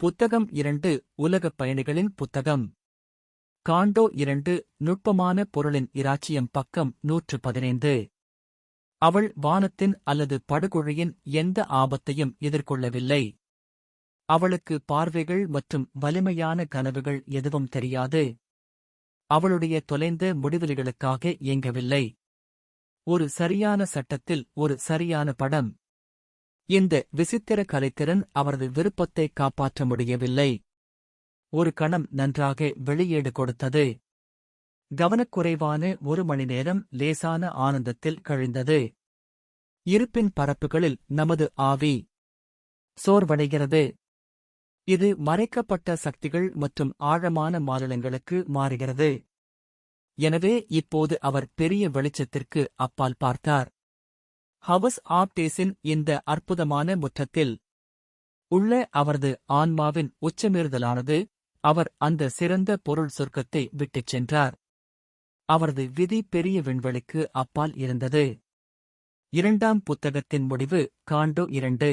புத்தகம் 2 உலகப் பயணிகளின் புத்தகம். காண்டோ 2 நுட்பமான பொருளின் இராச்சியம் பக்கம் 115. அவள் வானத்தின் அல்லது படுகுழியின் எந்த ஆபத்தையும் எதிர்கொள்ளவில்லை. அவளுக்கு பார்வைகள் மற்றும் வலிமையான கனவுகள் எதுவும் தெரியாது. அவளுடைய தொலைந்த முடிவெளிகளுக்காக இயங்கவில்லை. ஒரு சரியான சட்டத்தில் ஒரு சரியான படம். இந்த விசித்திர கலைத்திறன் அவரது விருப்பத்தை காப்பாற்ற முடியவில்லை. ஒரு கணம் நன்றாக வெளியீடு கொடுத்தது. கவனக்குறைவான 1 மணி நேரம் லேசான ஆனந்தத்தில் கழிந்தது. இருப்பின் பரப்புகளில் நமது ஆவி சோர்வடைகிறது. இது மறைக்கப்பட்ட சக்திகள் மற்றும் ஆழமான மாநிலங்களுக்கு மாறுகிறது. எனவே இப்போது அவர் பெரிய வெளிச்சத்திற்கு அப்பால் பார்த்தார். ஹவுஸ் ஆப் டேஸின் இந்த அற்புதமான முற்றத்தில் உள்ள அவரது ஆன்மாவின் உச்சமீறுதலானது, அவர் அந்த சிறந்த பொருள் சொர்க்கத்தை விட்டுச் சென்றார். அவரது விதி பெரிய விண்வெளிக்கு அப்பால் இருந்தது. 2ஆம் புத்தகத்தின் முடிவு. காண்டோ 2.